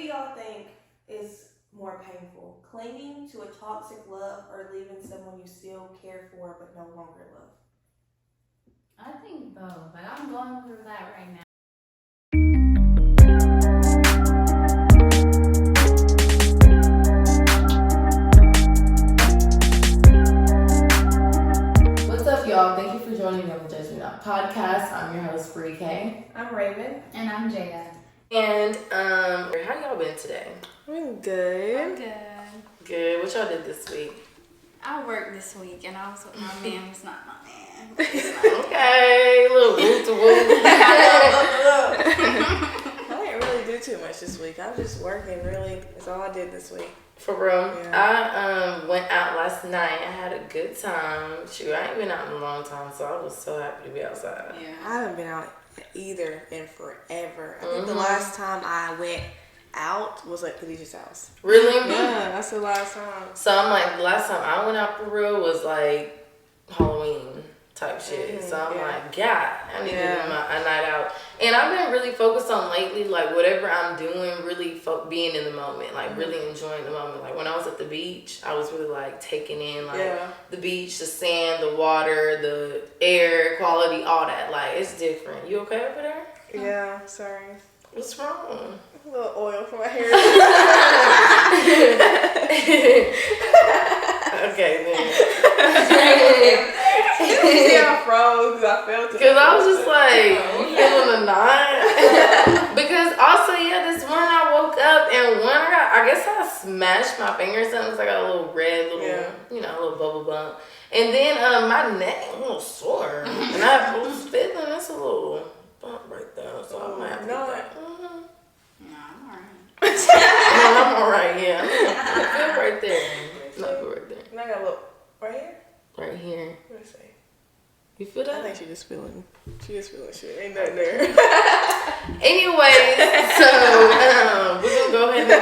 y'all think is more painful? Clinging to a toxic love or leaving someone you still care for but no longer love? I think both. Like, I'm going through that right now. What's up, y'all? Thank you for joining me on the Judge Me Not podcast. I'm your host, Bree K. I'm Raven. And I'm Jayah. And how y'all been today? I'm good. I'm good. Good. What y'all did this week? I worked this week and I was with my man. It's not my man. Okay, little woo to woo. I didn't really do too much this week. I was just working, really. That's all I did this week. For real. Yeah. I went out last night. I had a good time. Shoot, I ain't been out in a long time, so I was so happy to be outside. Yeah, I haven't been out either in forever. I think the last time I went out was at Keychia's house. Really? Yeah, that's the last time. So I'm like, the last time I went out for real was like Halloween type shit. So I'm like, God, I need to do a night out. And I've been really focused on lately, like whatever I'm doing, really being in the moment, like really enjoying the moment. Like when I was at the beach, I was really like taking in like the beach, the sand, the water, the air quality, all that. Like it's different. You okay over there? Yeah, sorry. What's wrong? A little oil for my hair. Okay, then. You see how I froze because I felt it. Because I was just like, you feeling the knot? Because also, this morning I woke up and I guess I smashed my finger or something. So I got a little red, a little bubble bump. And then my neck a little sore. And I was feeling that's a little bump right there. So I'm going to have to get that. No, I'm alright. No, I'm alright, yeah. I feel right there. Not right there. And I got a little right here. Right here. Let me see. You feel that? I think she just feeling shit. Ain't nothing there. Anyway, so we're gonna go ahead and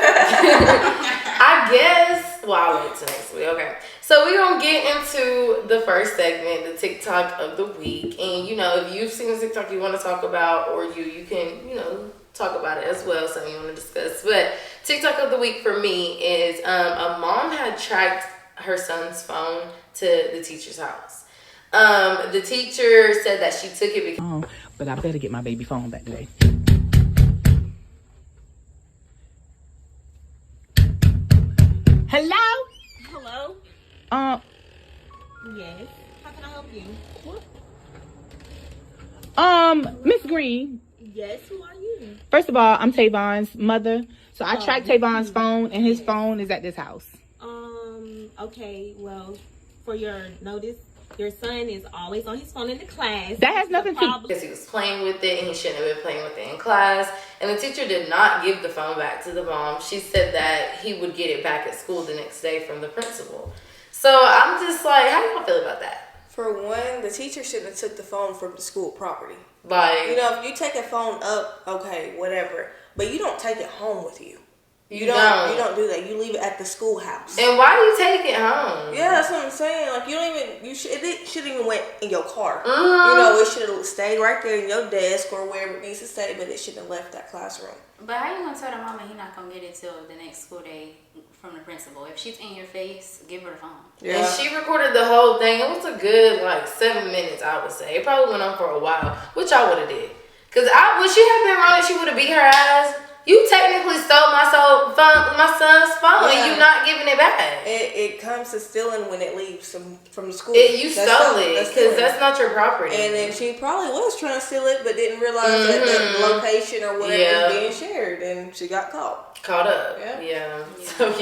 I guess I'll wait till next week. Okay. So we're gonna get into the first segment, the TikTok of the week. And if you've seen a TikTok you want to talk about, or you can, talk about it as well, something you want to discuss. But TikTok of the week for me is a mom had tracked her son's phone to the teacher's house. The teacher said that she took it because but I better get my baby phone back today. Hello? Hello? Yes. How can I help you? Miss Green. Yes, who are you? First of all, I'm Tavon's mother. So I tracked Tavon's phone, and his phone is at this house. Okay, well, for your notice, your son is always on his phone in the class. That has nothing to... Because he was playing with it, and he shouldn't have been playing with it in class. And the teacher did not give the phone back to the mom. She said that he would get it back at school the next day from the principal. So I'm just like, how do y'all feel about that? For one, the teacher shouldn't have took the phone from the school property. Like, if you take a phone up, okay, whatever. But you don't take it home with you. You don't do that. You leave it at the schoolhouse. And why do you take it home? Yeah, that's what I'm saying. Like it shouldn't even went in your car. Mm-hmm. It should have stayed right there in your desk or wherever it needs to stay, but it shouldn't have left that classroom. But how you gonna tell the mama he not gonna get it till the next school day from the principal? If she's in your face, give her the phone. Yeah. And she recorded the whole thing. It was a good 7 minutes, I would say. It probably went on for a while, which I would have did. Cause would she have been wrong if she would have beat her ass? You technically stole my son's phone, and you not giving it back. It comes to stealing when it leaves from the school. You stole it because that's not your property. And then she probably was trying to steal it, but didn't realize that the location or whatever was being shared, and she got caught. Caught up. Yeah. So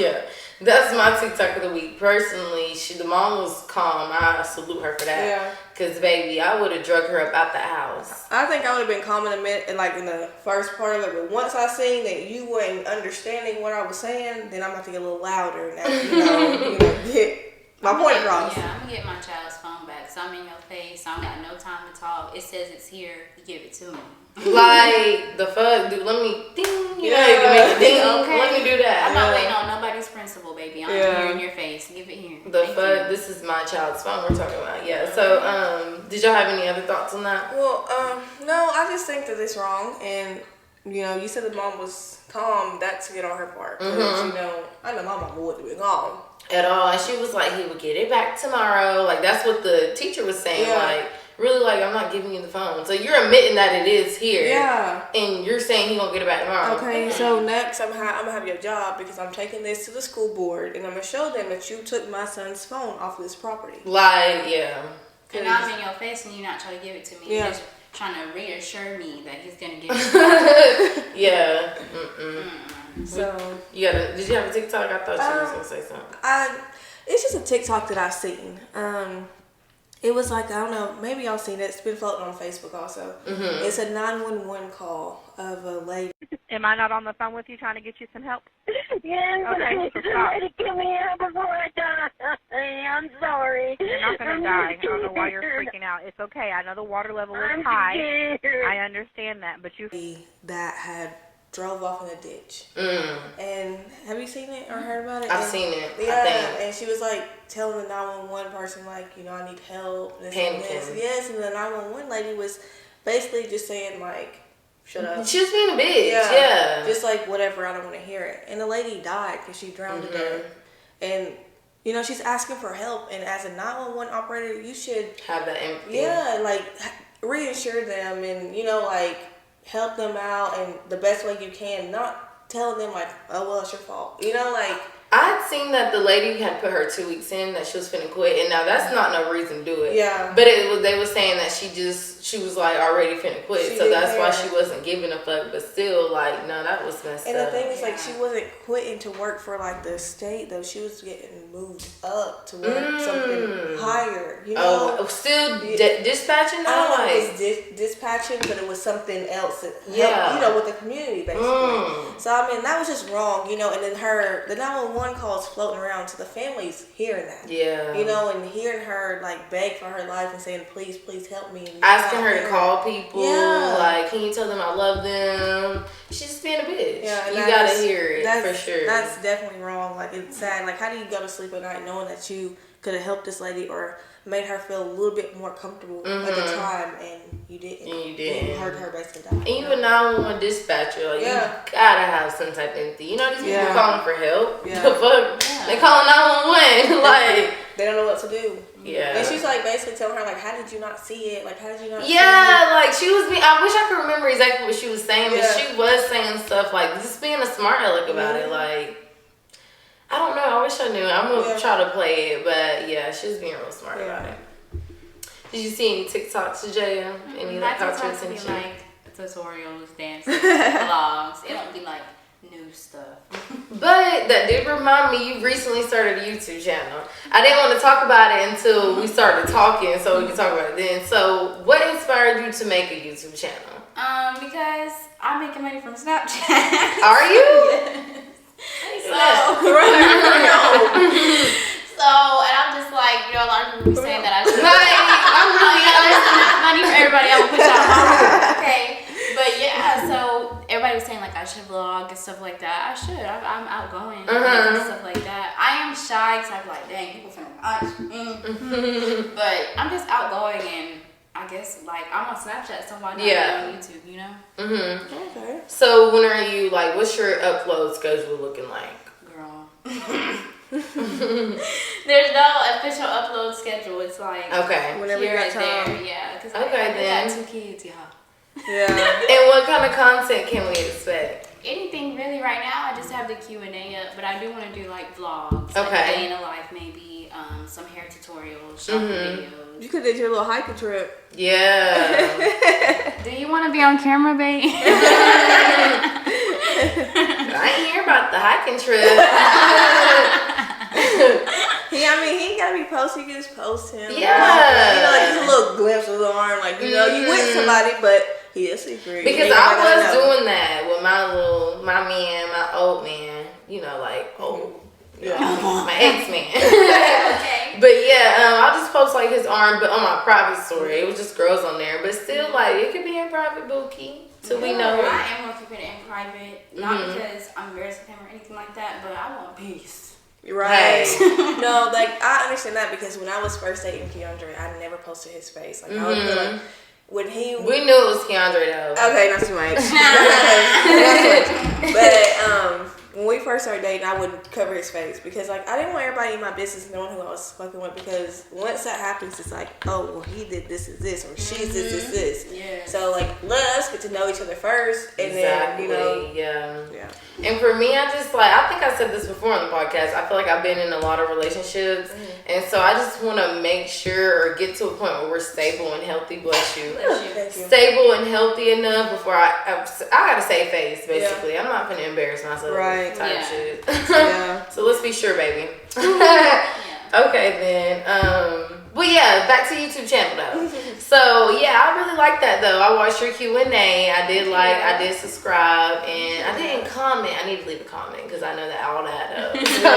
that's my TikTok of the week. Personally, the mom was calm. I salute her for that. Yeah. Cause baby, I would have drug her up out the house. I think I would have been calm in a minute, in the first part of it. But once I seen that you weren't understanding what I was saying, then I'm about to get a little louder and get my point across. Yeah, I'm gonna get my child's phone back. So I'm in your face. I don't got no time to talk. It says it's here. You give it to me. Like the fuck, dude. Let me ding. You can make it ding. Okay. Let me do that. I'm not waiting on nobody's principal, baby. I'm here in your face. Give it here. Thank you. This is my child's phone we're talking about. Yeah. So, did y'all have any other thoughts on that? Well, no. I just think that it's wrong, and you know, you said the mom was calm. That's good on her part. 'Cause, you know, I know my mom wouldn't be calm at all. And she was like, he would get it back tomorrow. Like, that's what the teacher was saying. Yeah. Like, really, like, I'm not giving you the phone. So you're admitting that it is here. Yeah. And you're saying he gonna get it back tomorrow. Okay, so next I'm gonna have your job because I'm taking this to the school board and I'm gonna show them that you took my son's phone off of this property. Like, yeah. And I was in your face and you're not trying to give it to me. Yeah. You're just trying to reassure me that he's gonna give it. Yeah. So Did you have a TikTok? I thought you was gonna say something. It's just a TikTok that I've seen. It was like, I don't know, maybe y'all seen it. It's been floating on Facebook also. It's a 911 call of a lady. Am I not on the phone with you trying to get you some help? Yes, but I need somebody to get me out before I die. I'm sorry. You're not going to die. I don't know why you're freaking out. It's okay. I know the water level is I'm high. scared. I understand that, but you... That had drove off in a ditch. And have you seen it or heard about it? I've seen it. Yeah, I think. and she was like telling the 911 person, like, you know, I need help. This and this. Panicking. Yes, and the 911 lady was basically just saying, like, shut up. She was being a bitch. Yeah. Just like, whatever, I don't want to hear it. And the lady died because she drowned to death. And, you know, she's asking for help. And as a 911 operator, you should have that empathy. Yeah, like, reassure them and, you know, like, help them out in the best way you can. Not telling them, like, oh, well, it's your fault. You know, like... I'd seen that the lady had put her 2 weeks in that she was finna quit, and now that's not no reason to do it. Yeah. But they were saying that she was like already finna quit, so that's why she wasn't giving a fuck. But still, like, no, that was messed up. And the thing is, like, she wasn't quitting to work for like the state though. She was getting moved up to work something higher. You know, still dispatching. I don't know if it was dispatching, but it was something else that helped, you know, with the community basically. So I mean, that was just wrong, you know. And then the 911 calls floating around to the families hearing that. Yeah. You know, and hearing her like beg for her life and saying, please, please help me. Asking her to call people. Yeah. Like, can you tell them I love them? She's just being a bitch. Yeah. And you gotta hear it for sure. That's definitely wrong. Like, it's sad. Like, how do you go to sleep at night knowing that you could have helped this lady or made her feel a little bit more comfortable at the time, and you didn't. And you didn't. And hurt her basically die. And you a 911 dispatcher, like, you gotta have some type of empathy. You know, these people calling for help. Yeah. The fuck? Yeah. They calling 911. Like, they don't know what to do. Yeah. And she's like basically telling her, like, how did you not see it? Like, how did you not see it? Like, she was being, I wish I could remember exactly what she was saying, but she was saying stuff like, just being a smart aleck about it. Like, I don't know. I wish I knew. I'm going to try to play it. But, yeah, she was being real smart about it. Did you see any TikToks, Jayah? Any that caught your attention? Be like tutorials, dances, vlogs. It don't be like new stuff. But that did remind me, you recently started a YouTube channel. I didn't want to talk about it until we started talking, so we can talk about it then. So, what inspired you to make a YouTube channel? Because I'm making money from Snapchat. Are you? Yes. So, and I'm just like, you know, a lot of people be saying that I should. I'm really there's enough money for everybody. I'm gonna put y'all on. Okay. But yeah, so everybody was saying like I should vlog and stuff like that. I should. I'm outgoing and stuff like that. I am shy because I'm like, dang, people finna watch me. But I'm just outgoing and I guess like I'm on Snapchat, so why not on YouTube, you know? Okay. So when are you like? What's your upload schedule looking like, girl? There's no official upload schedule. It's like whenever you got time. Because I got 2 kids, y'all. Yeah. And what kind of content can we expect? Anything really right now. I just have the Q&A up, but I do want to do like vlogs, like a day in a life, maybe some hair tutorials, shopping videos. You could do your little hiking trip. Yeah. Do you want to be on camera, babe? I ain't hear about the hiking trip. He ain't gotta be posted. You can just post him. Yeah. You know, like just a little glimpse of the arm. Like, you know, you with somebody, but he is secret. Because I was doing that with my man, my old man. You know, like, my ex-man. Okay. But yeah, I'll just post like his arm, but on my private story. It was just girls on there. But still, like, it could be in private, bookie. So we know. I am going to keep it in private. Not because I'm embarrassed with him or anything like that, but I want peace. Right. No, like, I understand that because when I was first dating Keandre, I never posted his face. Like, I would put, like, when he... We knew it was Keandre though. Okay, not too much. Not too much. But when we first started dating, I would cover his face because like I didn't want everybody in my business knowing who I was fucking with, because once that happens, it's like, oh, well, he did this is this, or she's this. Yeah. So like, let us get to know each other first, and then, you know. Yeah. And for me, I just like, I think I said this before on the podcast, I feel like I've been in a lot of relationships, and so I just want to make sure or get to a point where we're stable and healthy, bless you. Stable and healthy enough before I gotta save face, basically. I'm not gonna embarrass myself. Right. Type shit. Yeah. So let's be sure, baby. Okay, then. But yeah, back to YouTube channel though. So yeah, I really like that though. I watched your Q&A. I did subscribe, and I didn't comment. I need to leave a comment because I know that all that up. So,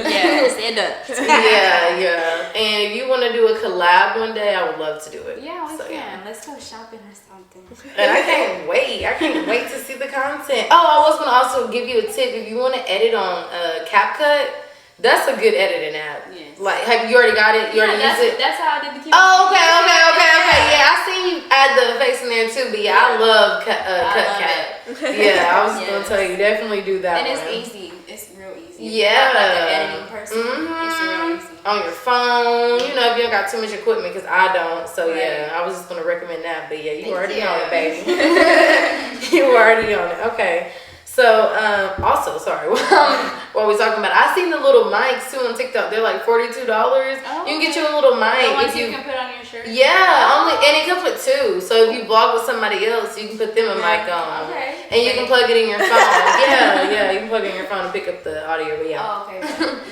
Yes, it does. yeah. And if you want to do a collab one day, I would love to do it. Yeah, we so, can. yeah. Let's go shopping or something. And I can't wait. I can't wait to see the content. Oh, I was gonna also give you a tip. If you want to edit on CapCut, that's a good editing app. Yes. Like, have you already got it? You already use it? That's how I did the Q&A. Oh, okay. Yeah, I seen you add the face in there too, but yeah, I love CapCut. Yeah, I was gonna tell you, definitely do that. And one. It's easy. It's real easy. Yeah. Like an editing person. It's real easy. On your phone, you know, if you don't got too much equipment, because I don't. So yeah, I was just gonna recommend that. But yeah, you already on it, baby. You already on it. Okay. So, also, sorry, what we talking about? I seen the little mics too on TikTok. They're like $42. You can get you a little mic. The ones you can put on your shirt? Yeah, and it comes with two. So if you vlog with somebody else, you can put them a mic on. Okay. And you can plug it in your phone. Yeah, you can plug it in your phone and pick up the audio. But yeah. Oh, okay.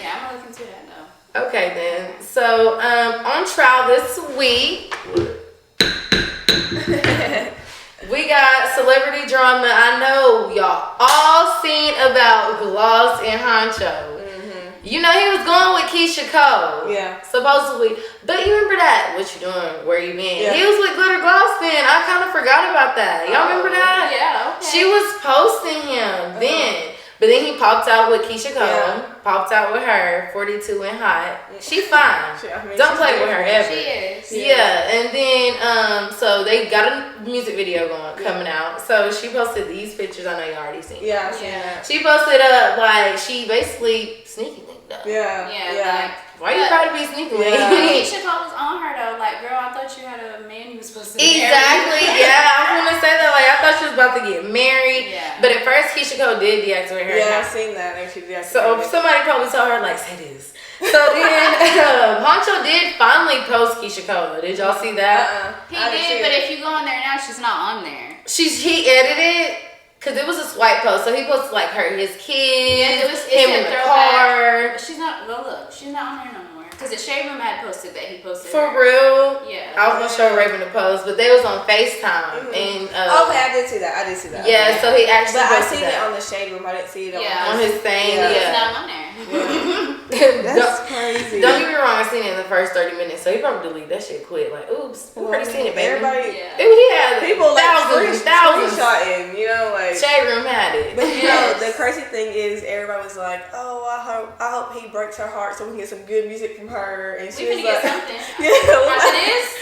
Yeah, I'm gonna look into that though. Okay then. So, on trial this week. We got celebrity drama. I know y'all all seen about Gloss and Hunxho. You know he was going with Keyshia Cole. Yeah. Supposedly. But you remember that? What you doing? Where you been? Yeah. He was with Glitter Gloss then. I kind of forgot about that. Y'all remember that? Yeah, okay. She was posting him then. But then he popped out with Keyshia Cole, popped out with her, 42 and hot. She fine. Don't play with her ever. She is. Yeah, and then so they got a music video coming out. So she posted these pictures. I know you already seen. Yeah, I've seen that. She posted up like she basically sneaky linked up. Yeah. Like, why you try to be sneaky linked? Keyshia Cole was on her though. Like, girl, I thought you had a man you was supposed to marry. Exactly. Yeah, I was gonna say that. Like, I thought she was about to get married. Yeah. But at first, Keyshia Cole did deactivate her. Yeah, I've seen that. So somebody probably told her like, say this. So then Hunxho did finally post Keyshia Cole. Did y'all see that? He did, but if you go on there now, she's not on there. He edited. Cause it was a swipe post, so he posted like his kids, him in the car. She's not. Well, look, she's not on there no more. Cause the Shade Room had posted that he posted. For real? Yeah. I was gonna show Raven the post, but they was on FaceTime and. Okay, I did see that. Yeah, so he actually. But I seen it on the Shade Room. I didn't see it on his thing. Yeah, it's not on there. That's crazy. Don't get me wrong, I seen it in the first 30 minutes, so he probably deleted that shit quick. Like, oops, we already seen it, baby. Everybody, he had people thousands. screenshotting, you know, like Shade Room had it. But you know, the crazy thing is, everybody was like, "Oh, I hope he breaks her heart so we can get some good music from her." And she was like, "Something."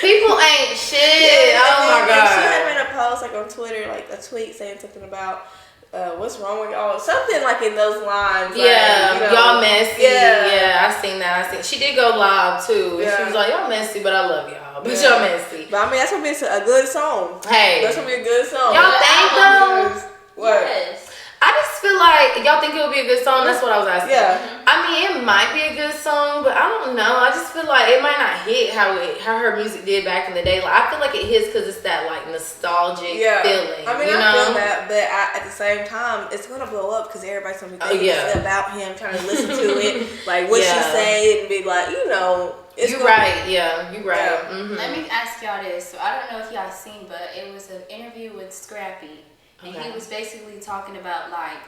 People ain't shit. Oh my god. She had made a post like on Twitter, like a tweet saying something about. What's wrong with y'all? Something like in those lines. Yeah, like, you know, y'all messy. Yeah, I seen that. She did go live too. Yeah. She was like, y'all messy, but I love y'all. But y'all messy. But I mean, that's gonna be a good song. Hey, that's gonna be a good song. Y'all think though? What? Yes. I just feel like y'all think it would be a good song. That's what I was asking. Yeah. I mean, it might be a good song, but I don't know. I just feel like it might not hit how her music did back in the day. Like I feel like it hits because it's that like nostalgic feeling. I mean, you I know? feel that, but at the same time, it's gonna blow up because everybody's gonna be thinking about him, trying to listen to it, like what she say, and be like, you know. You're right. Yeah, you're right. Yeah. Mm-hmm. Let me ask y'all this. So I don't know if y'all seen, but it was an interview with Scrappy. And he was basically talking about like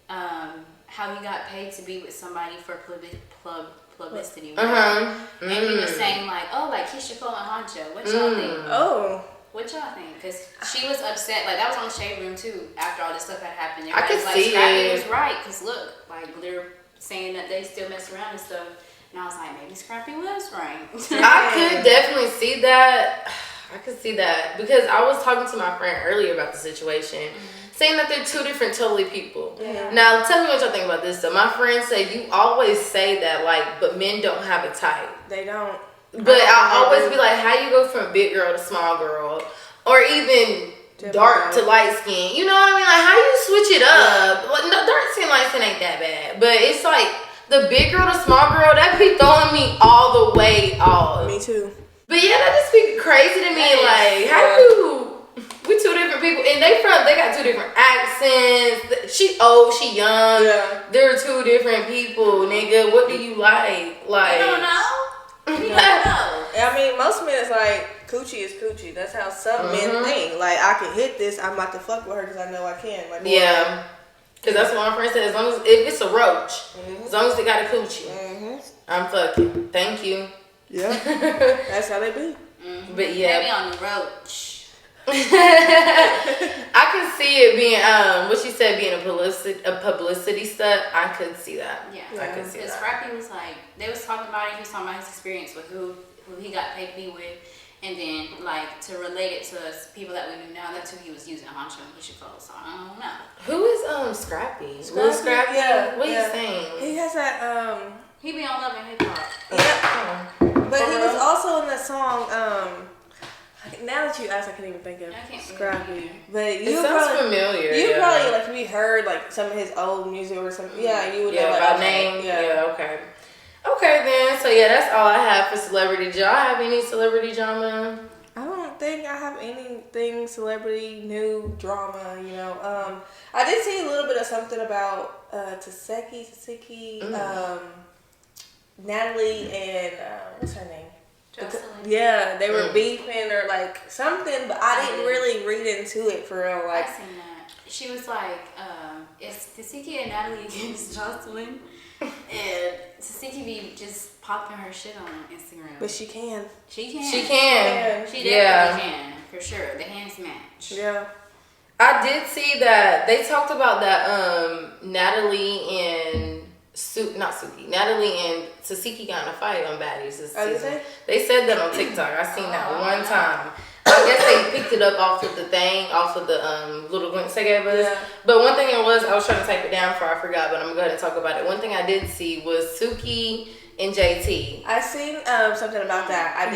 how he got paid to be with somebody for publicity. And he was saying like, oh, like Keyshia Cole and Hunxho. What y'all think? Oh. What y'all think? Because she was upset. Like that was on the Shade Room too. After all this stuff had happened, I could see Scrappy it. was right. Because look, like they're saying that they still mess around and stuff. And I was like, maybe Scrappy was right. I could definitely see that. I could see that because I was talking to my friend earlier about the situation, saying that they're two different totally people. Yeah. Now, tell me what y'all think about this. So, my friend said you always say that, like, but men don't have a type. They don't. But I always be like, how you go from big girl to small girl, or even dark to light skin? You know what I mean? Like, how you switch it up? Like, no, dark skin, light skin ain't that bad, but it's like the big girl to small girl that be throwing me all the way off. Me too. But yeah, that just be crazy to me. Like, how you? We two different people, and they got two different accents. She old, she young. Yeah. They're two different people, nigga. What do you like? Like, I don't know. I mean, most men is like, coochie is coochie. That's how some men think. Like, I can hit this, I'm about to fuck with her because I know I can. Like, yeah. Because that's what my friend said. As long as, if it's a roach, as long as they got a coochie, I'm fucking. Thank you. Yeah. That's how they be. But yeah. Maybe on the roach. I could see it being, what she said, being a publicity stunt. I could see that. Yeah. I could see that. Because Scrappy was like, they was talking about it. He was talking about his experience with who he got paid to be with. And then, like, to relate it to people that we knew now, that's who he was using, Hunxho and Keyshia Cole. So, I don't know. Who is, Scrappy? Scrappy? Yeah. What are you saying? He has that, He be on Love and Hip Hop. Yep. But he was also in that song, now that you ask, I can't even think of Scrappy. But you sounds familiar. You probably, like, if you heard, like, some of his old music or something, you would know. Yeah, by name. Yeah, okay. Okay, then. So, yeah, that's all I have for celebrity. Do y'all have any celebrity drama? I don't think I have anything celebrity new drama, you know. I did see a little bit of something about SUKI, Natalie and what's her name? Jocelyn. Yeah, they were beefing or like something, but I didn't really read into it for real. Like, I seen that. She was like, it's SUKI and Natalie against Jocelyn, and SUKI be just popping her shit on Instagram. But she can. She can. She can. She definitely can, for sure. The hands match. Yeah. I did see that they talked about that Natalie and Natalie and SUKI got in a fight on Baddies this season. They said that on TikTok. I seen that one time. I guess they picked it up off of the little glimpse they gave us. Yeah. But one thing I was trying to type it down before I forgot, but I'm gonna go ahead and talk about it. One thing I did see was SUKI and JT. I seen something about that. I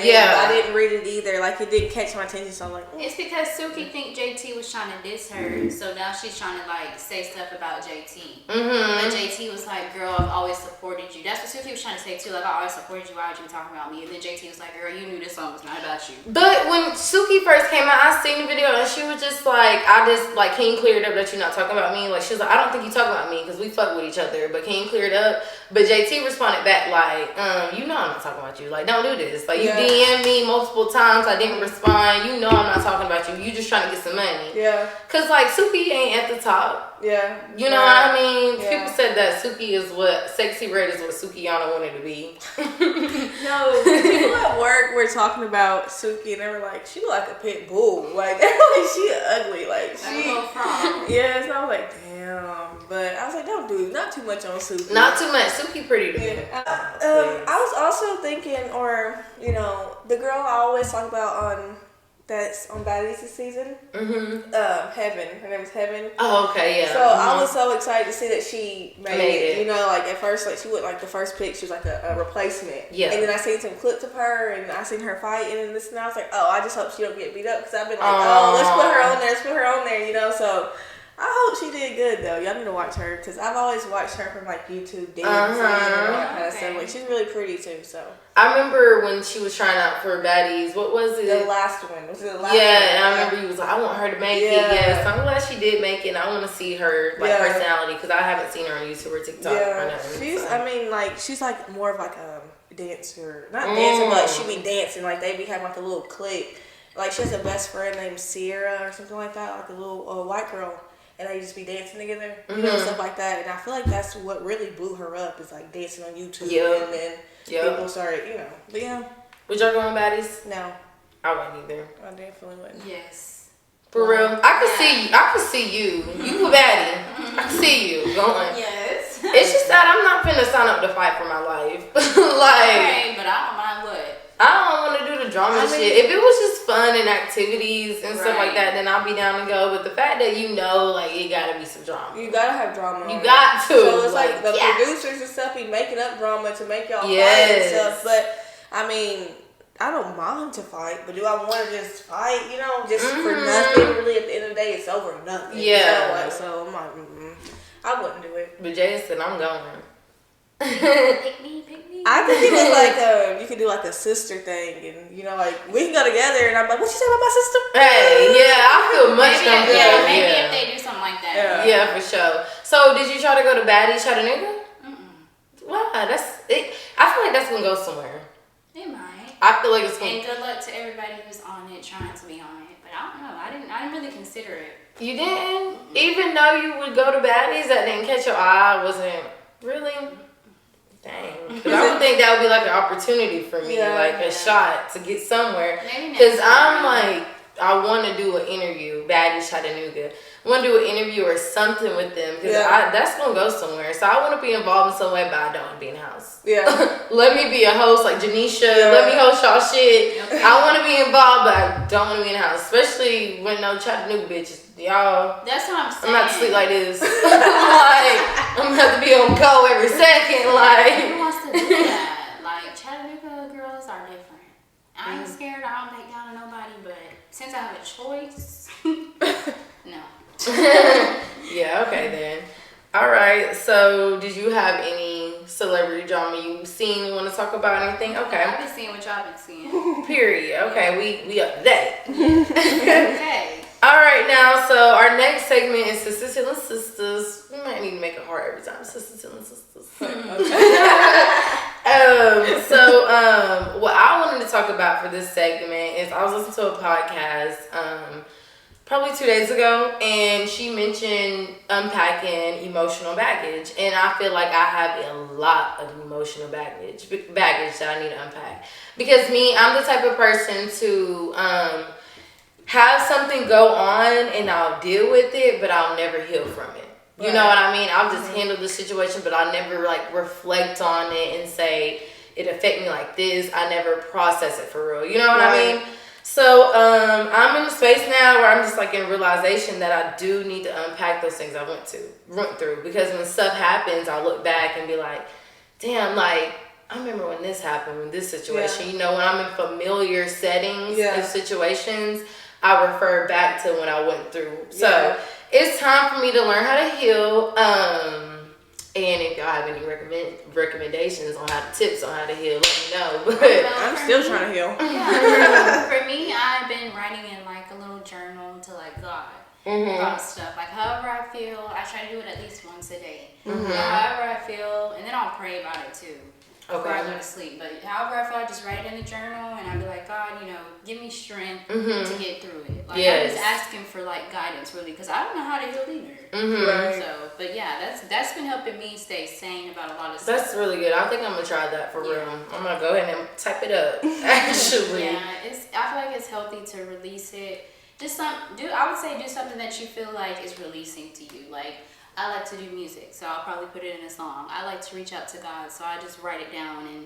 didn't read it either. Like, it didn't catch my attention, so I'm like, It's because SUKI think JT was trying to diss her, so now she's trying to like say stuff about JT. But JT was like, "Girl, I've always supported you." That's what SUKI was trying to say too. Like, "I always supported you. Why would you be talking about me?" And then JT was like, "Girl, you knew this song was not about you." But when SUKI first came out, I seen the video and she was just like, "Can you clear it up that you're not talking about me?" Like, she was like, "I don't think you talk about me because we fuck with each other, but can you clear it up?" But JT responded back like, "You know I'm not talking about you. Like, don't do this. Like, you DM me multiple times. I didn't respond. You know I'm not talking about you. You just trying to get some money." Yeah. Cause like SUKI ain't at the top. Yeah. You know what I mean? Yeah. People said that SUKI is what Sexy Red is what Sukiyana wanted to be. No, people at work were talking about SUKI and they were like, "She look like a pit bull. Like, they were like, she ugly. Like, she." Yeah. So I was like, damn. But I was like, don't do not too much on SUKI. Not too much. SUKI pretty to me. I was also thinking, or you know, the girl I always talk about that's on Baddies this season. Heaven. Her name is Heaven. Oh, okay, yeah. So I was so excited to see that she made it. You know, like at first, like she went like the first pick, she was like a replacement. Yeah. And then I seen some clips of her, and I seen her fighting and this, and I was like, oh, I just hope she don't get beat up because I've been like, let's put her on there, you know. So I hope she did good though. Y'all need to watch her because I've always watched her from like YouTube dancing and all that kind of stuff. Like, she's really pretty too. So I remember when she was trying out for Baddies. What was it? The last one. Was it the last one? Yeah, and I remember you was like, I want her to make it. Yeah, so I'm glad she did make it. And I want to see her personality because I haven't seen her on YouTube or TikTok. Yeah, she's like more of like a dancer, not dancing, but she be dancing. Like they be having like a little clique. Like she has a best friend named Sierra or something like that, like a little white girl. And they just be dancing together, you know, stuff like that. And I feel like that's what really blew her up is like dancing on YouTube. And then people started, you know. But yeah. Would y'all go on Baddies? No. I wouldn't either. I definitely wouldn't. Yes. For real? I could see you. You a baddie. I can see you going. Yes. It's just that I'm not finna sign up to fight for my life. Like. Okay, but I don't mind what. I don't want to do the drama shit. If it was just fun and activities and stuff like that, then I'll be down to go. But the fact that like it gotta be some drama. You gotta have drama. You got to. So it's like the producers and stuff be making up drama to make y'all fight and stuff. But I mean, I don't mind to fight, but do I want to just fight? Just for nothing. Really, at the end of the day, it's over nothing. Yeah. So I'm like, I wouldn't do it. But Jayah said, I'm going. Pick me. I think it was like you could do like a sister thing, and like we can go together. And I'm like, what you say about my sister? Hey, I feel much comfortable. Maybe if they do something like that. Yeah, for sure. So did you try to go to Baddie Chattanooga? Wow, that's it. I feel like that's gonna go somewhere. It might. I feel like it's gonna. And good luck to everybody who's on it, trying to be on it. But I don't know. I didn't really consider it. You didn't? Even though you would go to Baddies, that didn't catch your eye, wasn't really? Dang. Because I would think that would be like an opportunity for me, like a shot to get somewhere. Because I'm like, I want to do an interview, Baddie Chattanooga. I want to do an interview or something with them because that's going to go somewhere. So I want to be involved in some way, but I don't want to be in the house. Yeah. Let me be a host like Janisha. Let me host y'all shit. I want to be involved, but I don't want to be in the house. Especially when no Chattanooga bitches. Y'all. That's what I'm saying. I'm not to sleep like this. Like, I'm going to have to be on go every second. Like. Who wants to do that? Like, Chattanooga girls are different. I ain't scared. I don't back down to nobody, but since I have a choice, no. Yeah, okay then. All right. So, did you have any celebrity drama you've seen? You want to talk about anything? Okay. I've been seeing what y'all been seeing. Period. Okay, we up to date. Okay. All right, now, so our next segment is Sisters Healing Sisters. We might need to make it hard every time. Sisters Healing Sisters. What I wanted to talk about for this segment is I was listening to a podcast probably 2 days ago, and she mentioned unpacking emotional baggage, and I feel like I have a lot of emotional baggage that I need to unpack. Because I'm the type of person to have something go on and I'll deal with it, but I'll never heal from it. You know what I mean? I'll just handle the situation, but I'll never like reflect on it and say it affected me like this. I never process it for real. You know what I mean? So I'm in a space now where I'm just like in realization that I do need to unpack those things I went through. Because when stuff happens, I'll look back and be like, damn, like I remember when this happened, when this situation. You know, when I'm in familiar settings and situations, I refer back to when I went through. So it's time for me to learn how to heal. And if y'all have any recommendations on tips on how to heal, let me know. But I'm still trying to heal. Yeah. For me, I've been writing in like a little journal to like God about stuff. Like however I feel, I try to do it at least once a day. However I feel, and then I'll pray about it too. Before I go to sleep. But however I feel, I just write it in the journal and I'll be like, God, give me strength to get through it. Like I'm just asking for like guidance really, because I don't know how to heal either. So, but yeah, that's been helping me stay sane about a lot of stuff. That's really good. I think I'm gonna try that for real. I'm gonna go ahead and type it up. Actually, I feel like it's healthy to release it. I would say do something that you feel like is releasing to you. Like I like to do music, so I'll probably put it in a song. I like to reach out to God, so I just write it down and,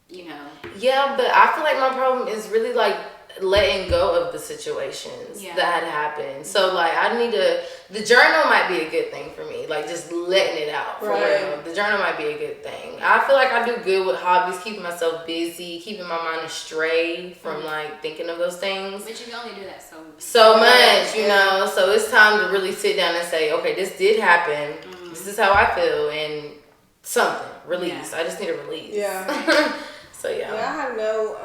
Yeah, but I feel like my problem is really like letting go of the situations that had happened. So like the journal might be a good thing for me. Like just letting it out for real. The journal might be a good thing. I feel like I do good with hobbies, keeping myself busy, keeping my mind astray from like thinking of those things. But you can only do that so much, So it's time to really sit down and say, okay, this did happen. This is how I feel, and something release. I just need a release. So I have no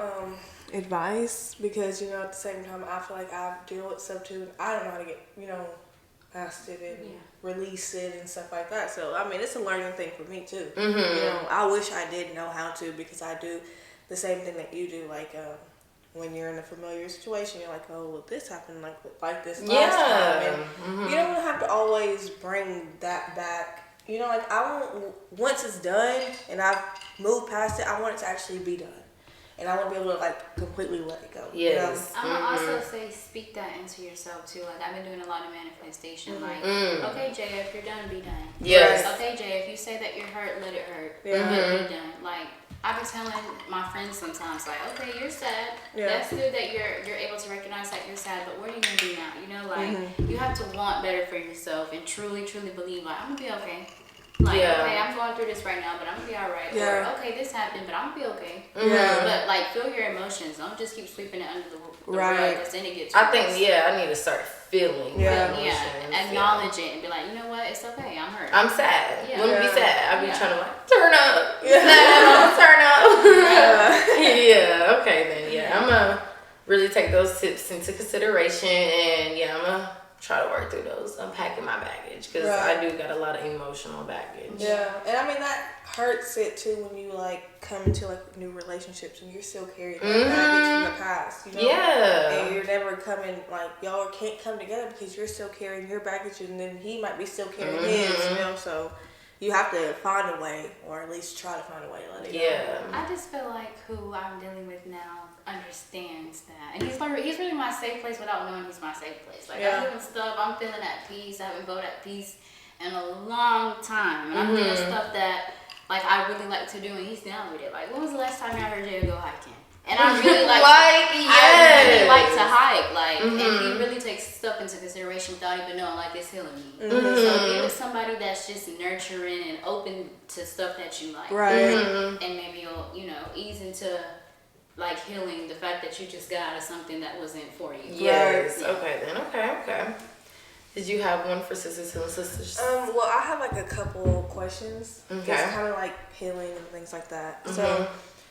advice because at the same time I feel like I deal with stuff too. I don't know how to get past it and release it and stuff like that. So I mean, it's a learning thing for me too. I wish I did know how to, because I do the same thing that you do. Like when you're in a familiar situation, you're like, oh, well, this happened like this last time, and you don't have to always bring that back. Like I want, once it's done and I've moved past it, I want it to actually be done. And I want to be able to like completely let it go. Yes. I'm gonna also say speak that into yourself too. Like I've been doing a lot of manifestation. Like, okay, Jayah, if you're done, be done. Yes. Okay, Jayah, if you say that you're hurt, let it hurt. Let it be done. Like I've been telling my friends sometimes, like, okay, you're sad. Yeah. That's good that you're able to recognize that you're sad, but what are you gonna do now? You know, like you have to want better for yourself and truly, truly believe, like, I'm gonna be okay. Like, okay, I'm going through this right now, but I'm gonna be alright. Yeah. Or, okay, this happened, but I'm gonna be okay. Yeah. But like, feel your emotions. Don't just keep sweeping it under the rug, Right. because then it gets. I think I need to start feeling. Yeah. Acknowledge it and be like, you know what? It's okay. I'm hurt. I'm sad. Yeah. Let me be sad. I be Yeah. trying to like turn up. Turn up. Yeah. Okay then. Yeah. I'm gonna really take those tips into consideration, and I'm gonna try to work through those, unpacking my baggage, because I do got a lot of emotional baggage. Yeah, and I mean that hurts it too when you like come into like new relationships and you're still carrying that baggage from the past, you know? Yeah. And you're never coming, like y'all can't come together because you're still carrying your baggage and then he might be still carrying his, you know? So you have to find a way, or at least try to find a way to let it go. Yeah. I just feel like who I'm dealing with now understands that, and he's really my safe place without knowing he's my safe place. Like I'm doing stuff, I'm feeling at peace. I haven't felt at peace in a long time, and I'm doing stuff that like I really like to do, and he's down with it. Like, when was the last time I heard Jayah go hiking? And I really like I really like to hike, like, and he really takes stuff into consideration without even knowing, like, it's healing me. So be with somebody that's just nurturing and open to stuff that you like, and maybe you'll, you know, ease into like healing the fact that you just got out of something that wasn't for you. Yes. Okay then. Okay. Did you have one for Sisters Healing Sisters? Well, I have like a couple questions. Okay. It's kind of like healing and things like that. So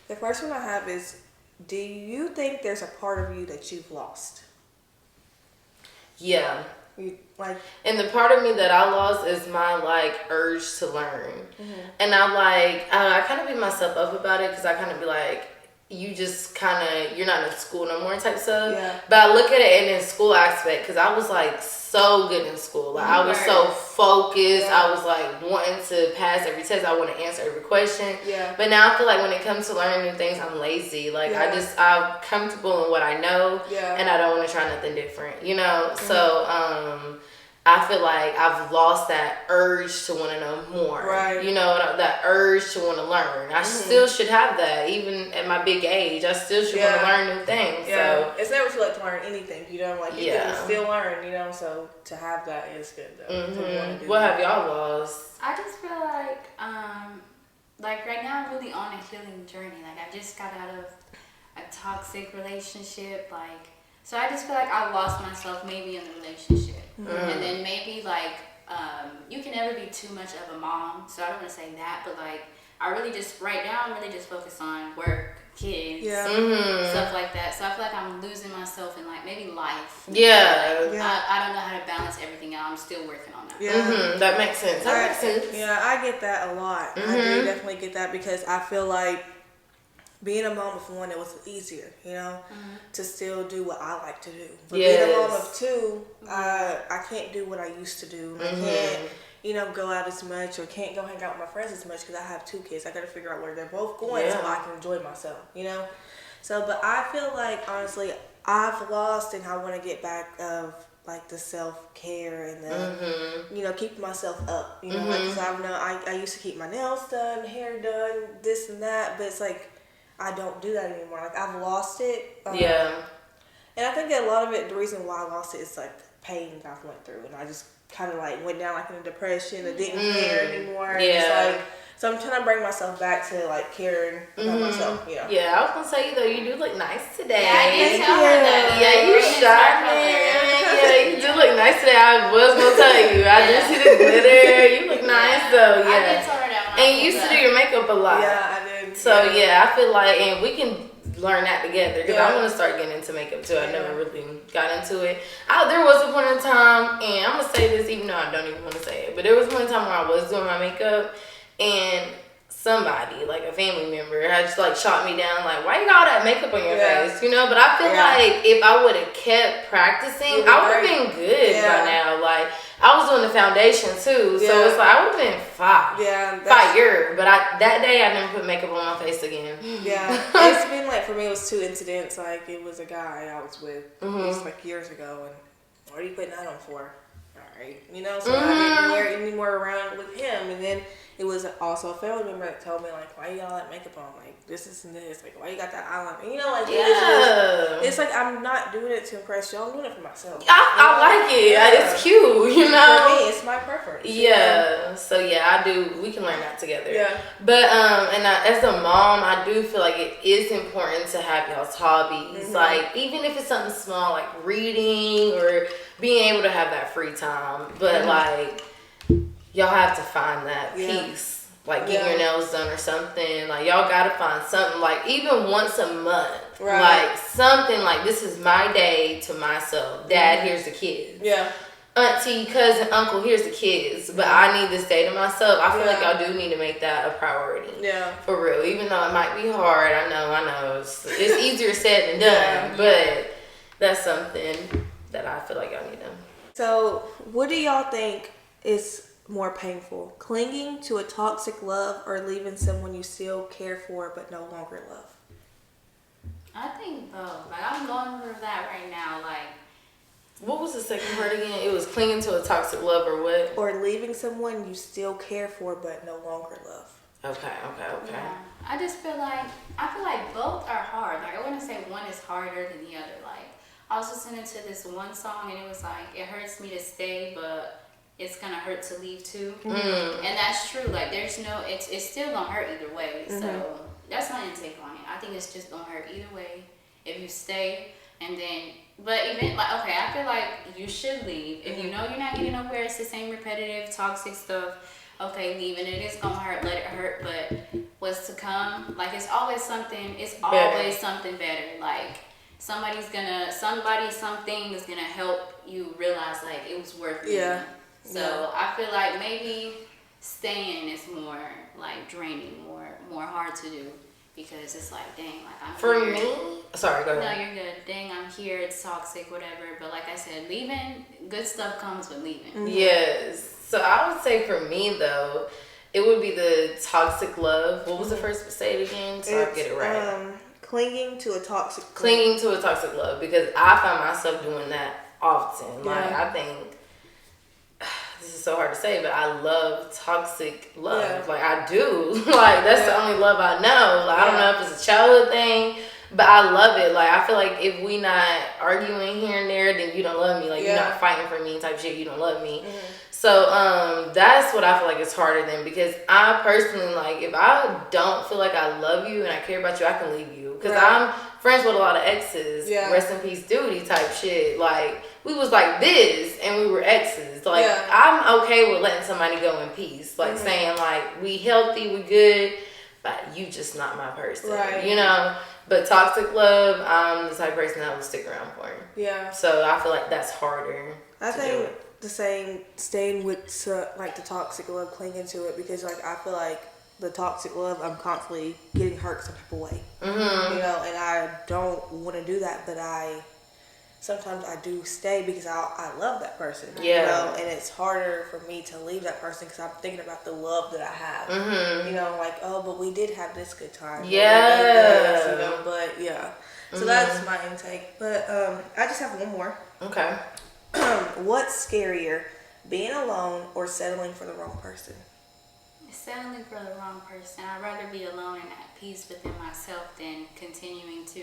the first one I have is, do you think there's a part of you that you've lost? Yeah. You like, and the part of me that I lost is my like urge to learn. And I kind of beat myself up about it, because I kind of be like, you just kind of, you're not in school no more type stuff. Yeah. But I look at it in the school aspect, because I was like so good in school. Like I was so focused. I was like wanting to pass every test. I want to answer every question. Yeah. But now I feel like when it comes to learning new things, I'm lazy. Like I'm comfortable in what I know, and I don't want to try nothing different, you know? So, I feel like I've lost that urge to want to know more. Right. You know, that urge to want to learn. I still should have that, even at my big age. I still should want to learn new things. Yeah. So it's never too late to learn anything, you know? Like, you can still learn, you know? So to have that is good, though. What have y'all lost? I just feel like right now I'm really on a healing journey. Like, I just got out of a toxic relationship, like, so I just feel like I lost myself maybe in the relationship. And then maybe like, you can never be too much of a mom. So I don't want to say that, but like, I really just, right now, I'm really just focused on work, kids, stuff like that. So I feel like I'm losing myself in like maybe life. I don't know how to balance everything out. I'm still working on that. That makes sense. Yeah, I get that a lot. I do definitely get that, because I feel like being a mom of one, it was easier, you know, to still do what I like to do. But being a mom of two, I can't do what I used to do. I can't, you know, go out as much, or can't go hang out with my friends as much, because I have two kids. I got to figure out where they're both going so I can enjoy myself, you know. So, but I feel like, honestly, I've lost, and I want to get back of like the self-care and the, you know, keeping myself up, you know, like, because I used to keep my nails done, hair done, this and that, but it's like, I don't do that anymore. Like, I've lost it. And I think that a lot of it, the reason why I lost it is like the pain that I went through, and I just kind of like went down like in a depression and didn't care anymore. It's like, so I'm trying to bring myself back to like caring about myself, you know. Yeah, I was gonna say though, you do look nice today. Yeah, I did tell her that. Yeah, you shining. Yeah, you do look nice today. I was gonna tell you. I did see the glitter. You look nice though. Yeah. I did tell her that. And you used to do your makeup a lot. Yeah, I did. So I feel like, and we can learn that together, because I want to start getting into makeup too. I never really got into it. There was a point in time, and I'm gonna say this even though I don't even want to say it, but there was a point in time where I was doing my makeup, and somebody, like a family member, had just like shot me down, like, why you got all that makeup on your face, you know? But I feel like if I would have kept practicing, I would have been good by now. Like, I was doing the foundation too, so it's like I would have been fire. But that day I never put makeup on my face again. It's been like, for me, it was 2 incidents. Like, it was a guy I was with, it was like years ago, and what are you putting that on for? all right, you know. So I didn't wear it anymore around with him, and then it was also a family member that told me like, why you got all that makeup on? Like this and this. Like why you got that eyeliner? And, you know, like it's like I'm not doing it to impress y'all. I'm doing it for myself. I like it. Yeah. It's cute, you know. For me, it's my preference. Yeah. You know? So yeah, I do. We can learn that together. Yeah. But as a mom, I do feel like it is important to have y'all's hobbies. Like even if it's something small, like reading or being able to have that free time. But like. Y'all have to find that peace, like getting your nails done or something. Like y'all gotta find something, like even once a month, like something like this is my day to myself. Dad, here's the kids. Yeah. Auntie, cousin, uncle, here's the kids. But I need this day to myself. I feel like y'all do need to make that a priority. Yeah. For real, even though it might be hard. I know. It's easier said than done, but that's something that I feel like y'all need to. So, what do y'all think is more painful, clinging to a toxic love or leaving someone you still care for but no longer love? I think both. Like I'm going through that right now. Like, what was the second part again? It was clinging to a toxic love or what? Or leaving someone you still care for but no longer love. Okay. Yeah. I just feel like both are hard. Like I wouldn't say one is harder than the other. Like I was listening to this one song and it was like it hurts me to stay, but it's gonna hurt to leave too, and that's true. Like there's no, it's still gonna hurt either way. So that's my intake on it. I think it's just gonna hurt either way if you stay, and then, but even like okay, I feel like you should leave if you know you're not getting nowhere. It's the same repetitive, toxic stuff. Okay, leave, and it is gonna hurt. Let it hurt, but what's to come? Like it's always something. It's always something better. Like something is gonna help you realize like it was worth it. Yeah. So I feel like maybe staying is more like draining, more hard to do because it's like, dang, like I'm for here. Me. Sorry, go ahead. No, you're good. Dang, I'm here. It's toxic, whatever. But like I said, leaving, good stuff comes with leaving. Yes. So I would say for me though, it would be the toxic love. What was the first? Say it again, so I get it right. Clinging to a toxic love because I find myself doing that often. Like I think. This is so hard to say, but I love toxic love. Yeah. Like I do. Like that's the only love I know. Like I don't know if it's a childhood thing, but I love it. Like I feel like if we not arguing here and there, then you don't love me. Like you're not fighting for me type shit. You don't love me. So that's what I feel like is harder than because I personally like if I don't feel like I love you and I care about you, I can leave you because I'm friends with a lot of exes. Rest in peace, duty type shit. Like. We was like this and we were exes. Like I'm okay with letting somebody go in peace. Like saying like we healthy, we good, but you just not my person. Right. You know? But toxic love, I'm the type of person that will stick around for. Yeah. So I feel like that's harder. I think the same staying with like the toxic love, clinging to it because like I feel like the toxic love, I'm constantly getting hurt some type of way. You know, and I don't want to do that, but sometimes I do stay because I love that person, you know, and it's harder for me to leave that person because I'm thinking about the love that I have, you know, like, oh, but we did have this good time. You know, but so that's my intake. But I just have one more. Okay. What's scarier, being alone or settling for the wrong person? Settling for the wrong person. I'd rather be alone and at peace within myself than continuing to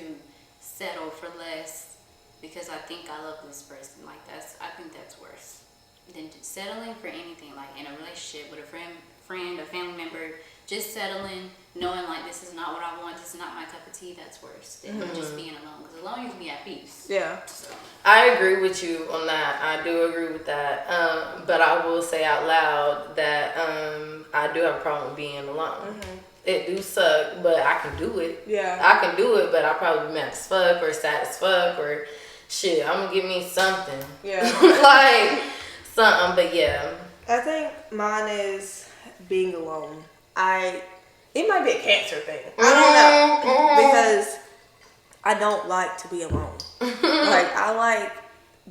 settle for less. Because I think I love this person. Like I think that's worse than settling for anything. Like in a relationship with a friend, a family member, just settling, knowing like this is not what I want, this is not my cup of tea. That's worse than just being alone. Because alone you can be at peace. Yeah. So. I agree with you on that. I do agree with that. But I will say out loud that I do have a problem with being alone. It do suck, but I can do it. Yeah. I can do it, but I'll probably be mad as fuck or sad as fuck or shit, I'm gonna give me something. Yeah. Like something, but yeah. I think mine is being alone. It might be a cancer thing. I don't know. Because I don't like to be alone. Like I like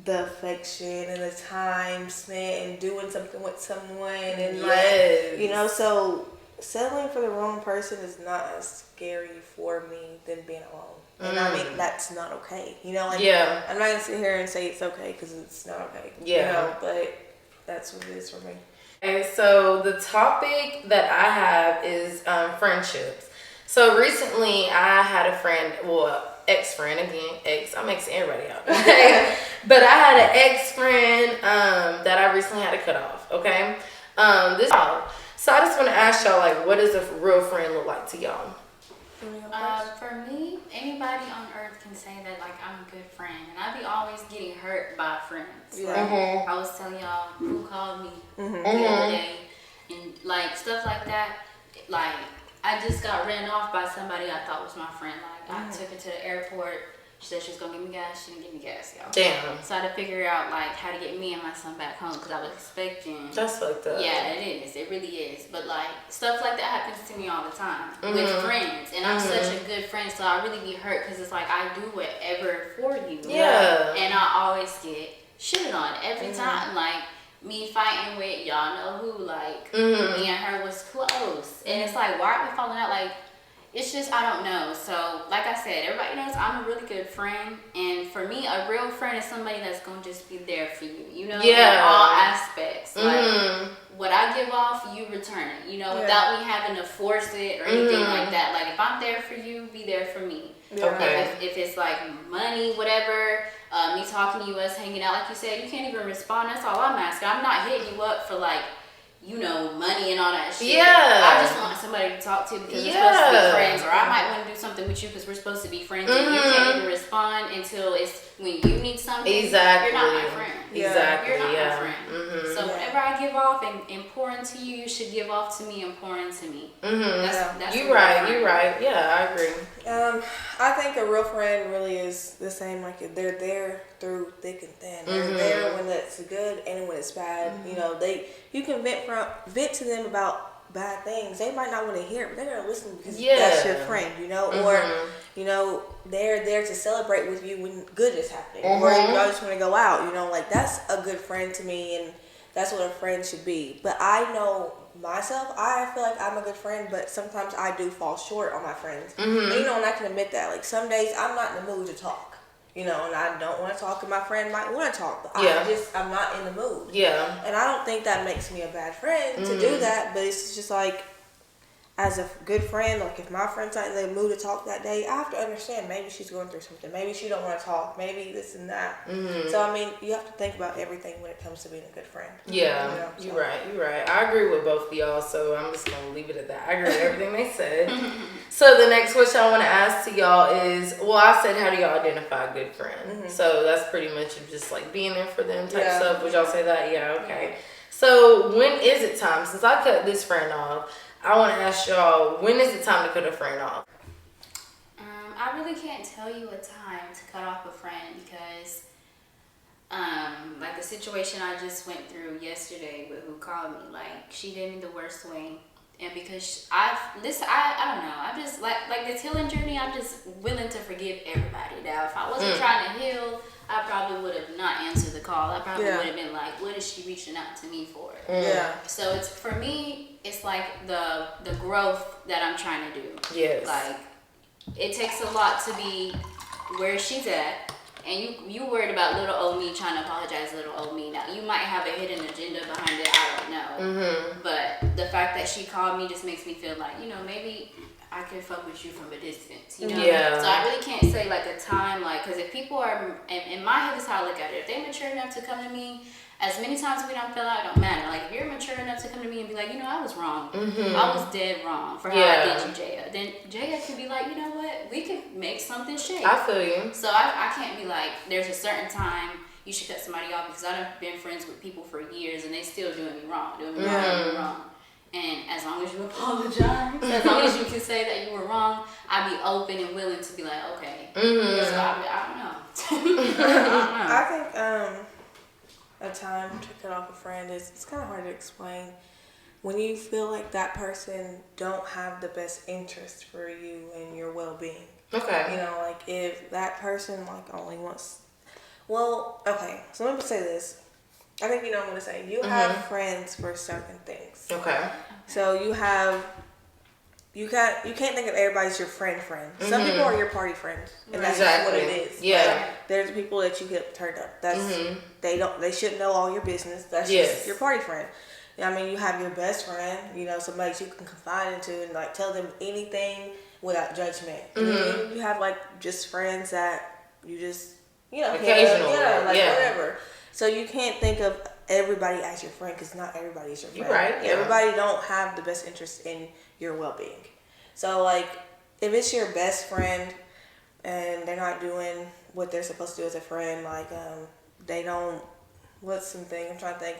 the affection and the time spent and doing something with someone and like you know, so settling for the wrong person is not as scary for me than being alone. And I mean, that's not okay. You know, like, I'm not going to sit here and say it's okay because it's not okay. Yeah. You know, but that's what it is for me. Okay, so the topic that I have is friendships. So recently I had a friend, well, ex-friend again, I'm exing everybody out. Okay? But I had an ex-friend that I recently had to cut off, okay? So I just want to ask y'all, like, what does a real friend look like to y'all? For me, anybody on earth can say that, like, I'm a good friend. And I be always getting hurt by friends. Yeah. Like, I was telling y'all who called me the other day. And, like, stuff like that. Like, I just got ran off by somebody I thought was my friend. Like, I took her to the airport. She said she was going to give me gas. She didn't give me gas, y'all. Damn. So I had to figure out, like, how to get me and my son back home because I was expecting. That's fucked up. Yeah, it is. It really is. But, like, stuff like that happens to me all the time with friends. And I'm such a good friend, so I really be hurt because it's like I do whatever for you. Yeah. And I always get shit on every time. Like, me fighting with y'all know who, like, me and her was close. And it's like, why are we falling out? Like, it's just, I don't know. So, like I said, everybody knows I'm a really good friend. And for me, a real friend is somebody that's going to just be there for you, you know, in all aspects. Like, what I give off, you return it, you know, without me having to force it or anything like that. Like, if I'm there for you, be there for me. Okay. If it's like money, whatever, me talking to you, us hanging out, like you said, you can't even respond. That's all I'm asking. I'm not hitting you up for, like, you know, money and all that shit. Yeah. I just want somebody to talk to because we're supposed to be friends. Or I might want to do something with you because we're supposed to be friends. And you can't even respond until it's when you need something. Exactly. You're not my friend. Exactly. You're not my friend. So whatever I give off and pour into you, you should give off to me and pour into me. That's you're right. Yeah, I agree. I think a real friend really is the same. Like, they're there through thick and thin. They're there when it's good and when it's bad. You know, you can vent to them about bad things. They might not want to hear it, but they're gonna listen because that's your friend. You know, or you know, they're there to celebrate with you when good is happening, or you know, just want to go out. You know, like, that's a good friend to me, and that's what a friend should be. But I know myself, I feel like I'm a good friend, but sometimes I do fall short on my friends. And, you know, and I can admit that. Like, some days I'm not in the mood to talk, you know, and I don't want to talk, and my friend might want to talk, but I'm not in the mood. Yeah. And I don't think that makes me a bad friend to do that, but it's just like, as a good friend, like, if my friend's not in the mood to talk that day, I have to understand maybe she's going through something. Maybe she don't want to talk. Maybe this and that. So, I mean, you have to think about everything when it comes to being a good friend. Yeah, you know, so. You're right. I agree with both of y'all, so I'm just going to leave it at that. I agree with everything they said. So, the next question I want to ask to y'all is, well, I said, how do y'all identify a good friend? So, that's pretty much just, like, being there for them type stuff. Would y'all say that? Yeah, okay. So, when is it time? Since I cut this friend off, I want to ask y'all, when is it time to cut a friend off? I really can't tell you a time to cut off a friend because, like, the situation I just went through yesterday with who called me, like, she did me the worst way. And because I don't know, I'm just, like this healing journey, I'm just willing to forgive everybody. Now, if I wasn't trying to heal, I probably would have not answered the call. I probably would have been like, what is she reaching out to me for? So it's, for me, it's like the growth that I'm trying to do. Yes. Like, it takes a lot to be where she's at. And you worried about little old me trying to apologize to little old me. Now, you might have a hidden agenda behind it. I don't know. But the fact that she called me just makes me feel like, you know, maybe I can fuck with you from a distance, you know? Yeah. So I really can't say, like, a time, like, because if people are, in my head is how I look at it. If they're mature enough to come to me, as many times we don't feel out, it don't matter. Like, if you're mature enough to come to me and be like, you know, I was wrong. I was dead wrong for how I did you, Jayah. Then Jayah could be like, you know what? We could make something shake. I feel you. So I can't be like, there's a certain time you should cut somebody off, because I've been friends with people for years and they still doing me wrong, wrong. And as long as you apologize, as long as you can say that you were wrong, I'd be open and willing to be like, okay. So I don't know. I think a time to cut off a friend it's kind of hard to explain. When you feel like that person don't have the best interest for you and your well-being. Okay. You know, like, if that person, like, only wants... Well, okay, so let me say this. I think you know what I'm going to say. You have friends for certain things. Okay. So you have you can't think of everybody's your friend. Some people are your party friends, and that's exactly what it is. Yeah, like, there's people that you get turned up. That's they shouldn't know all your business. That's just your party friend. I mean, you have your best friend, somebody you can confide into and like tell them anything without judgment. And then you have like just friends that you just occasionally, whatever. So you can't think of everybody as your friend because not everybody is your friend. You're right. Yeah. Everybody don't have the best interest in your well-being. So like, if it's your best friend and they're not doing what they're supposed to do as a friend, like they don't. What's something I'm trying to think?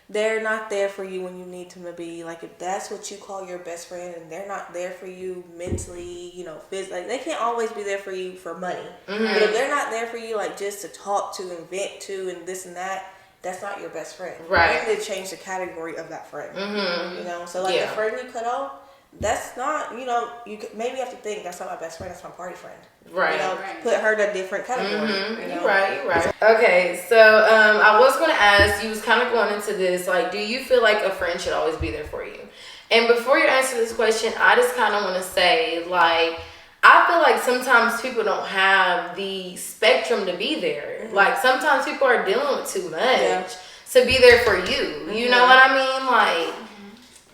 They're not there for you when you need them to be. Like, if that's what you call your best friend and they're not there for you mentally, physically, like, they can't always be there for you for money. But if they're not there for you, like, just to talk to and vent to and this and that, that's not your best friend. Right. You need to change the category of that friend. So, like, the friend you cut off, that's not, you maybe have to think, that's not my best friend, that's my party friend. Right. Put her in a different category. You're right. Okay, so I was going to ask, you was kind of going into this, like, do you feel like a friend should always be there for you? And before you answer this question, I just kind of want to say, like, I feel like sometimes people don't have the spectrum to be there. Like, sometimes people are dealing with too much to be there for you. You know what I mean? Like,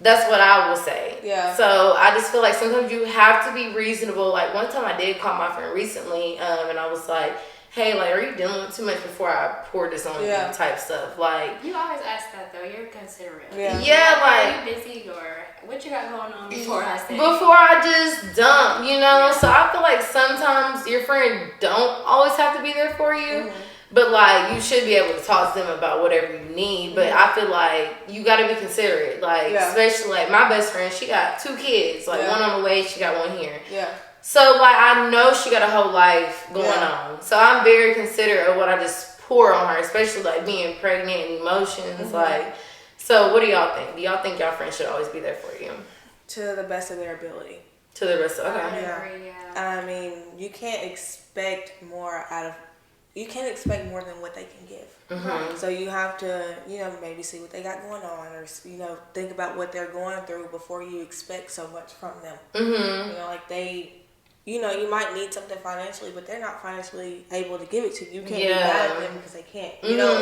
that's what I will say. Yeah. So I just feel like sometimes you have to be reasonable. Like, one time I did call my friend recently, and I was like, hey, like, are you dealing with too much before I pour this on you type stuff? Like, you always ask that though. You're considerate. Yeah, like, are you busy or what you got going on before I say? Before I just dump, So I feel like sometimes your friend don't always have to be there for you. But, like, you should be able to talk to them about whatever you need. But I feel like you got to be considerate. Like, especially, like, my best friend, she got 2 kids. Like, one on the way, she got one here. Yeah. So, like, I know she got a whole life going on. So, I'm very considerate of what I just pour on her, especially, like, being pregnant and emotions. Like, so what do y'all think? Do y'all think y'all friends should always be there for you? To the best of their ability. To the best of, I mean, you can't expect more than what they can give. So you have to, maybe see what they got going on, or think about what they're going through before you expect so much from them. Like you might need something financially, but they're not financially able to give it to you. You can't be mad at them because they can't.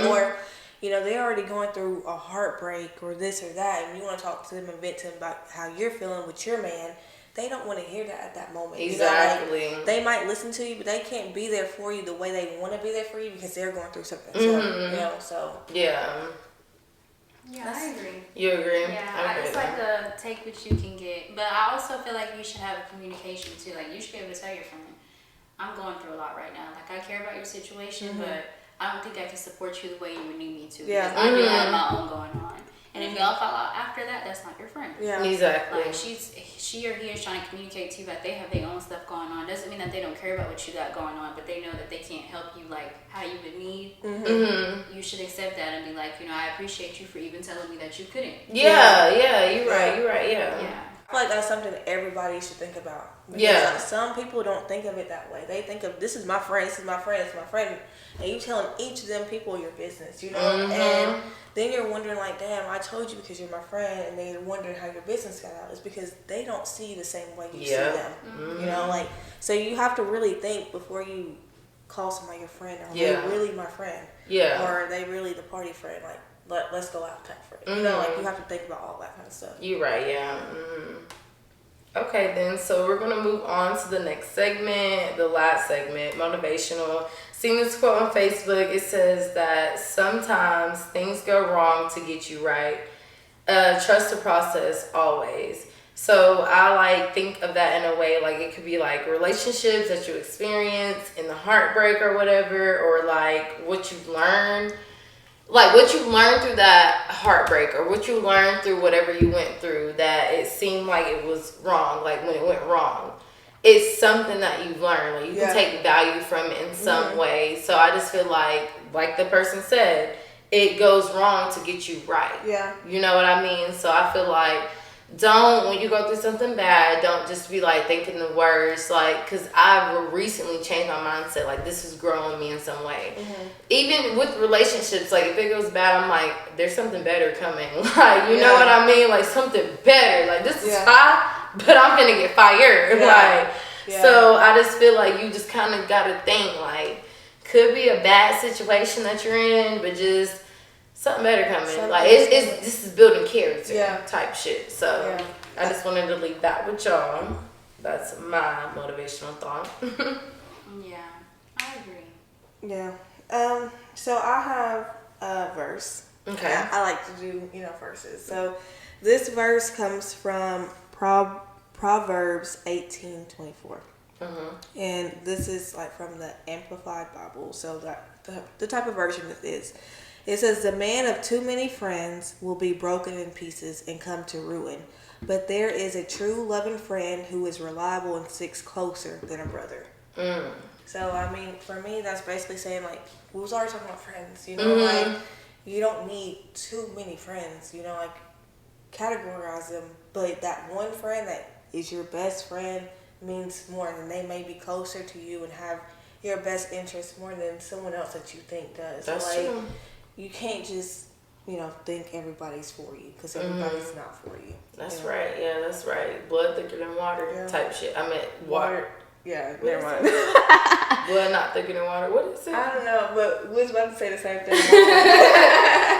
Or they're already going through a heartbreak or this or that, and you want to talk to them and vent to them about how you're feeling with your man. They don't want to hear that at that moment. Exactly. Like, they might listen to you, but they can't be there for you the way they want to be there for you because they're going through something. So, Yeah, I agree. You agree? Yeah, it's like a take what you can get. But I also feel like you should have a communication too. Like, you should be able to tell your friend, I'm going through a lot right now. Like, I care about your situation, but I don't think I can support you the way you would need me to. Because I do have my own going on. And if y'all fall out after that, that's not your friend. Yeah, exactly. Like, she or he is trying to communicate to you that they have their own stuff going on. Doesn't mean that they don't care about what you got going on, but they know that they can't help you like how you would need. You should accept that and be like, I appreciate you for even telling me that you couldn't. Yeah, you're right. Yeah. I feel like that's something that everybody should think about. Because some people don't think of it that way. They think of, this is my friend, this is my friend, this is my friend. And you telling each of them people your business, And then you're wondering like, damn, I told you because you're my friend. And then you're wondering how your business got out. It's because they don't see you the same way you see them. So you have to really think before you call somebody your friend. Are they really my friend? Or are they really the party friend? Like, let's go out type friend. Like, you have to think about all that kind of stuff. You're right, Okay, then, so we're going to move on to the next segment, the last segment, motivational. Seeing this quote on Facebook, it says that sometimes things go wrong to get you right. Trust the process always. So I think of that in a way, like it could be like relationships that you experience in the heartbreak or whatever, or like what you've learned. Like what you learned through that heartbreak, or what you learned through whatever you went through that it seemed like it was wrong, like when it went wrong. It's something that you've learned. Like you can take value from it in some way. So I just feel like the person said, it goes wrong to get you right. Yeah. You know what I mean? So I feel like when you go through something bad, don't just be like thinking the worst, like, because I've recently changed my mindset, like this is growing me in some way. Even with relationships, like if it goes bad, I'm like, there's something better coming, like, you know what I mean, like something better, like this is fine, but I'm gonna get fired. So I just feel like you just kind of gotta think like, could be a bad situation that you're in, but just something better coming. Like this is building character type shit. So I just wanted to leave that with y'all. That's my motivational thought. Yeah, I agree. Yeah. So I have a verse. Okay. I like to do, verses. So this verse comes from Proverbs 18:24. And this is like from the Amplified Bible. So that the type of version it is. It says, "The man of too many friends will be broken in pieces and come to ruin. But there is a true loving friend who is reliable and sticks closer than a brother." So, I mean, for me, that's basically saying, like, we was already talking about friends, like, you don't need too many friends, like, categorize them. But that one friend that is your best friend means more, and they may be closer to you and have your best interest more than someone else that you think does. That's true. You can't just, think everybody's for you, because everybody's not for you. That's right. Yeah, that's right. Blood thicker than water type shit. I meant water. Yeah, never mind. Blood not thicker than water. What is it? I don't know, but we was about to say the same thing. I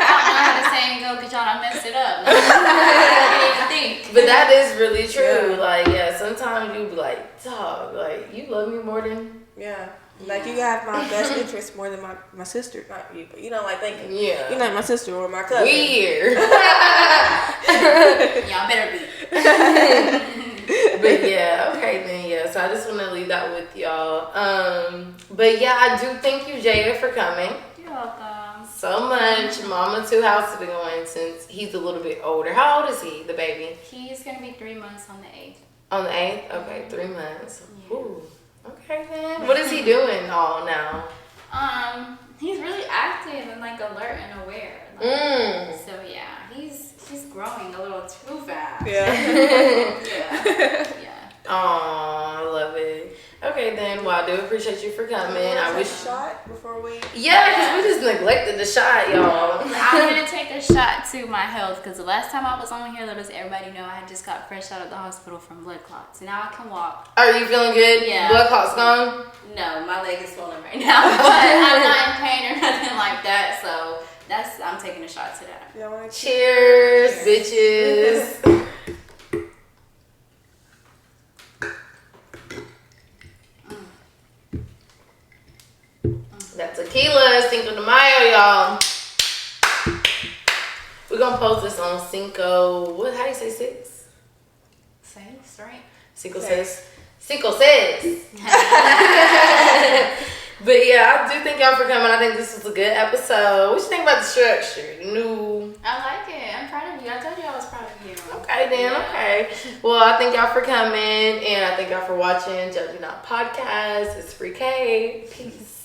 don't know how the saying go because y'all done messed it up. I didn't even think. But that is really true. Yeah. Like, sometimes you be like, dog, like, you love me more than... Yeah. Like, you have my best interest more than my sister. Not you, but, like, thinking. Yeah. You're like my sister or my cousin. Weird. Y'all better be. But yeah, okay then, so I just want to leave that with y'all. But yeah, I do thank you, Jayah, for coming. You're welcome. So much. Mama 2 House has been going since he's a little bit older. How old is he, the baby? He's gonna be 3 months on the 8th. On the 8th? Okay, 3 months. Yeah. Ooh. Okay then. What is he doing all now? He's really active and like alert and aware. So yeah, he's growing a little too fast. Yeah. Yeah. Aw, I love it. Okay then, well I do appreciate you for coming. I wish shot before we. Yeah, because we just neglected the shot, y'all. I'm gonna take a shot to my health because the last time I was on here, let us everybody know I had just got fresh out of the hospital from blood clots. Now I can walk. Are you feeling good? Yeah. Blood clots gone? No, my leg is swollen right now, but I'm not in pain or nothing like that. So I'm taking a shot to that. Cheers, bitches. That tequila, Cinco de Mayo, y'all. We're gonna post this on Cinco. How do you say 6? 6, right? Cinco says. But yeah, I do thank y'all for coming. I think this was a good episode. What you think about the structure? I like it. I'm proud of you. I told you I was proud of you. Okay then, okay. Well, I thank y'all for coming, and I thank y'all for watching Judging Not Podcast. It's Free K. Peace.